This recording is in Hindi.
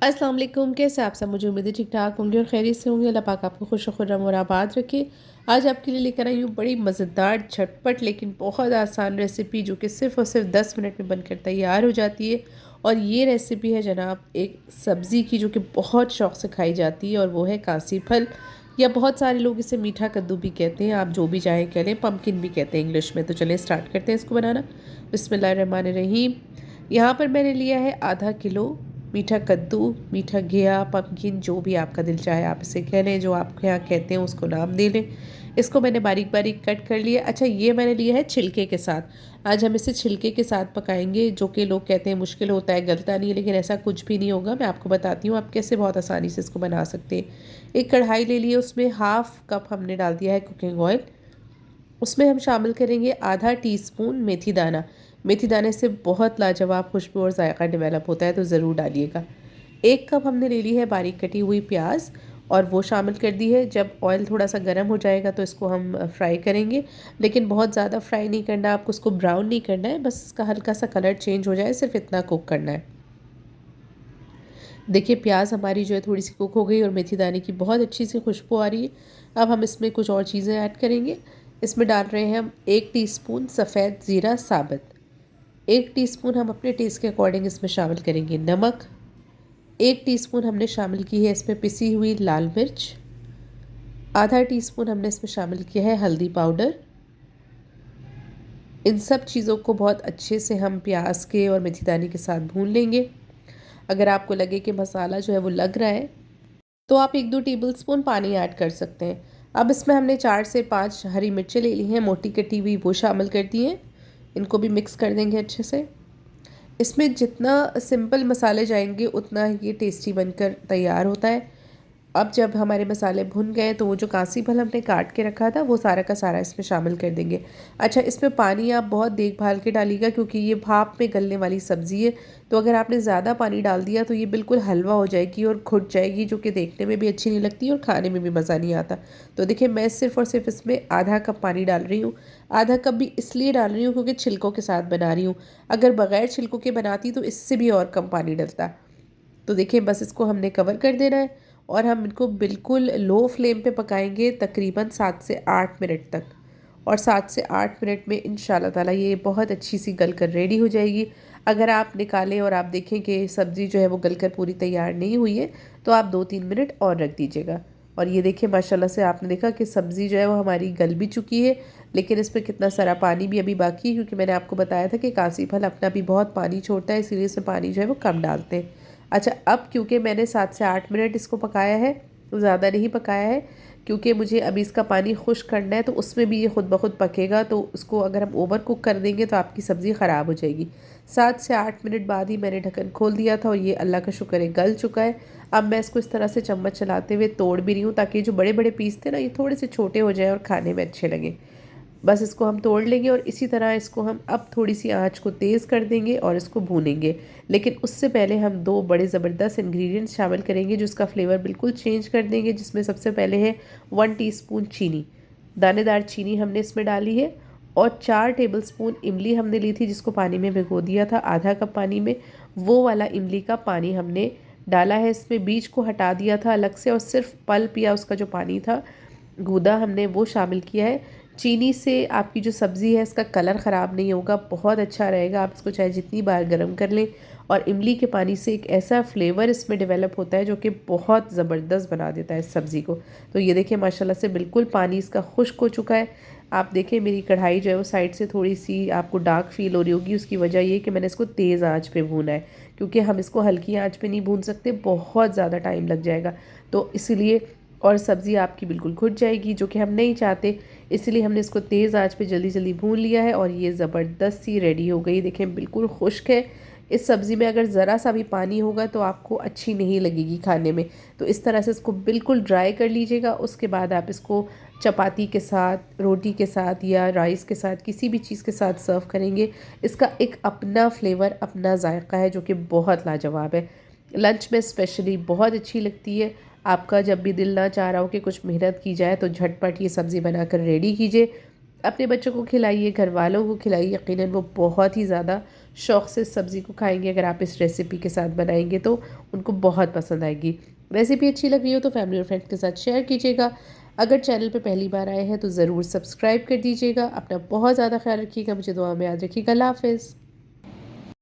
अस्सलाम वालेकुम। कैसे आप सब? मुझे उम्मीद है ठीक ठाक होंगे और खैरियत से होंगे। अल्लाह पाक आपको खुश खुर्रम और आबाद रखे। आज आपके लिए लेकर आई हूँ बड़ी मज़ेदार झटपट लेकिन बहुत आसान रेसिपी जो कि सिर्फ़ और सिर्फ 10 मिनट में बनकर तैयार हो जाती है। और ये रेसिपी है जनाब एक सब्ज़ी की जो कि बहुत शौक़ से खाई जाती है और वो है कासी फल, या बहुत सारे लोग इसे मीठा कद्दू भी कहते हैं। आप जो भी चाहें कह लें, पम्पकिन भी कहते हैं इंग्लिश में। तो चलें स्टार्ट करते हैं इसको बनाना। बिस्मिल्लाहिर्रहमानिर्रहीम। यहाँ पर मैंने लिया है आधा किलो मीठा कद्दू, मीठा घिया, पम्पकिन, जो भी आपका दिल चाहे आप इसे कह लें, जो आपके यहाँ कहते हैं उसको नाम दे लें। इसको मैंने बारीक बारीक कट कर लिया। अच्छा, ये मैंने लिया है छिलके के साथ। आज हम इसे छिलके के साथ पकाएंगे, जो कि लोग कहते हैं मुश्किल होता है, गलता नहीं है, लेकिन ऐसा कुछ भी नहीं होगा। मैं आपको बताती हूँ आप कैसे बहुत आसानी से इसको बना सकते हैं। एक कढ़ाई ले लिए, उसमें हाफ़ कप हमने डाल दिया है कुकिंग ऑयल। उसमें हम शामिल करेंगे आधा टीस्पून मेथी दाना। मेथी दाने से बहुत लाजवाब खुशबू और जायका डेवलप होता है, तो ज़रूर डालिएगा। एक कप हमने ले ली है बारीक कटी हुई प्याज और वो शामिल कर दी है। जब ऑयल थोड़ा सा गर्म हो जाएगा तो इसको हम फ्राई करेंगे, लेकिन बहुत ज़्यादा फ्राई नहीं करना, आपको उसको ब्राउन नहीं करना है, बस इसका हल्का सा कलर चेंज हो जाए, सिर्फ इतना कुक करना है। देखिए प्याज हमारी जो है थोड़ी सी कुक हो गई और मेथी दाने की बहुत अच्छी सी खुशबू आ रही है। अब हम इसमें कुछ और चीज़ें ऐड करेंगे। इसमें डाल रहे हैं हम 1 टीस्पून सफ़ेद ज़ीरा साबुत। 1 टीस्पून हम अपने टेस्ट के अकॉर्डिंग इसमें शामिल करेंगे नमक। 1 टीस्पून हमने शामिल की है इसमें पिसी हुई लाल मिर्च। आधा टीस्पून हमने इसमें शामिल किया है हल्दी पाउडर। इन सब चीज़ों को बहुत अच्छे से हम प्याज के और मेथी दाने के साथ भून लेंगे। अगर आपको लगे कि मसाला जो है वो लग रहा है तो आप 1-2 टेबलस्पून पानी ऐड कर सकते हैं। अब इसमें हमने 4 से 5 हरी मिर्चें ले ली हैं, मोटी कटी हुई, वो शामिल कर दी हैं। इनको भी मिक्स कर देंगे अच्छे से। इसमें जितना सिंपल मसाले जाएंगे उतना ये टेस्टी बनकर तैयार होता है। अब जब हमारे मसाले भुन गए तो वो जो कासी फल हमने काट के रखा था वो सारा का सारा इसमें शामिल कर देंगे। अच्छा, इसमें पानी आप बहुत देखभाल के डालिएगा क्योंकि ये भाप में गलने वाली सब्ज़ी है। तो अगर आपने ज़्यादा पानी डाल दिया तो ये बिल्कुल हलवा हो जाएगी और घुट जाएगी, जो कि देखने में भी अच्छी नहीं लगती और खाने में भी मज़ा नहीं आता। तो देखिए मैं सिर्फ़ और सिर्फ इसमें आधा कप पानी डाल रही हूँ। आधा कप भी इसलिए डाल रही हूँ क्योंकि छिलकों के साथ बना रही हूँ। अगर बग़ैर छिलकों के बनाती तो इससे भी और कम पानी डलता। तो देखिए बस इसको हमने कवर कर देना है और हम इनको बिल्कुल लो फ्लेम पे पकाएंगे तकरीबन 7 से 8 मिनट तक। और 7 से 8 मिनट में इंशाल्लाह ताला ये बहुत अच्छी सी गल कर रेडी हो जाएगी। अगर आप निकालें और आप देखें कि सब्ज़ी जो है वो गल कर पूरी तैयार नहीं हुई है तो आप 2-3 मिनट और रख दीजिएगा। और ये देखिए माशाल्लाह से आपने देखा कि सब्ज़ी जो है वो हमारी गल भी चुकी है, लेकिन इसमें कितना सारा पानी भी अभी बाकी है, क्योंकि मैंने आपको बताया था कि कासी फल अपना भी बहुत पानी छोड़ता है, इसीलिए इसमें पानी जो है वो कम डालते हैं। अच्छा, अब क्योंकि मैंने 7 से 8 मिनट इसको पकाया है, ज़्यादा नहीं पकाया है, क्योंकि मुझे अभी इसका पानी खुश्क करना है, तो उसमें भी ये खुद ब खुद पकेगा। तो उसको अगर हम ओवर कुक कर देंगे तो आपकी सब्ज़ी ख़राब हो जाएगी। 7 से 8 मिनट बाद ही मैंने ढक्कन खोल दिया था और ये अल्लाह का शुक्र है गल चुका है। अब मैं इसको इस तरह से चम्मच चलाते हुए तोड़ भी रही हूँ, ताकि जो बड़े बड़े पीस थे ना ये थोड़े से छोटे हो जाए और खाने में अच्छे लगें। बस इसको हम तोड़ लेंगे और इसी तरह इसको हम अब थोड़ी सी आंच को तेज़ कर देंगे और इसको भूनेंगे। लेकिन उससे पहले हम 2 बड़े ज़बरदस्त इंग्रेडिएंट्स शामिल करेंगे जो इसका फ्लेवर बिल्कुल चेंज कर देंगे, जिसमें सबसे पहले है 1 टीस्पून चीनी। दानेदार चीनी हमने इसमें डाली है और 4 टेबलस्पून इमली हमने ली थी, जिसको पानी में भिगो दिया था आधा कप पानी में। वो वाला इमली का पानी हमने डाला है इसमें, बीज को हटा दिया था अलग से और सिर्फ पल्प या उसका जो पानी था, गूदा, हमने वो शामिल किया है। चीनी से आपकी जो सब्ज़ी है इसका कलर ख़राब नहीं होगा, बहुत अच्छा रहेगा। आप इसको चाहे जितनी बार गर्म कर लें। और इमली के पानी से एक ऐसा फ्लेवर इसमें डेवलप होता है जो कि बहुत ज़बरदस्त बना देता है इस सब्ज़ी को। तो ये देखिए माशाल्लाह से बिल्कुल पानी इसका खुश्क हो चुका है। आप देखें मेरी कढ़ाई जो है वो साइड से थोड़ी सी आपको डार्क फील हो रही होगी, उसकी वजह ये कि मैंने इसको तेज़ आंच पे भूना है, क्योंकि हम इसको हल्की आंच पे नहीं भून सकते, बहुत ज़्यादा टाइम लग जाएगा। तो इसीलिए, और सब्ज़ी आपकी बिल्कुल घुट जाएगी, जो कि हम नहीं चाहते। इसलिए हमने इसको तेज़ आंच पे जल्दी जल्दी भून लिया है और ये ज़बरदस्त सी रेडी हो गई। देखें बिल्कुल खुश्क है। इस सब्ज़ी में अगर ज़रा सा भी पानी होगा तो आपको अच्छी नहीं लगेगी खाने में। तो इस तरह से इसको बिल्कुल ड्राई कर लीजिएगा। उसके बाद आप इसको चपाती के साथ, रोटी के साथ या राइस के साथ, किसी भी चीज़ के साथ सर्व करेंगे। इसका एक अपना फ्लेवर, अपना जायका है जो कि बहुत लाजवाब है। लंच में स्पेशली बहुत अच्छी लगती है। आपका जब भी दिल ना चाह रहा हो कि कुछ मेहनत की जाए तो झटपट ये सब्ज़ी बनाकर रेडी कीजिए। अपने बच्चों को खिलाइए, घर वालों को खिलाइए, यकीनन वो बहुत ही ज़्यादा शौक़ से इस सब्ज़ी को खाएंगे। अगर आप इस रेसिपी के साथ बनाएंगे तो उनको बहुत पसंद आएगी। रेसिपी अच्छी लग रही हो तो फैमिली और फ्रेंड्स के साथ शेयर कीजिएगा। अगर चैनल पे पहली बार आए हैं तो ज़रूर सब्सक्राइब कर दीजिएगा। अपना बहुत ज़्यादा ख्याल रखिएगा, मुझे दुआ में याद रखिएगा। अल्लाह हाफ़िज़।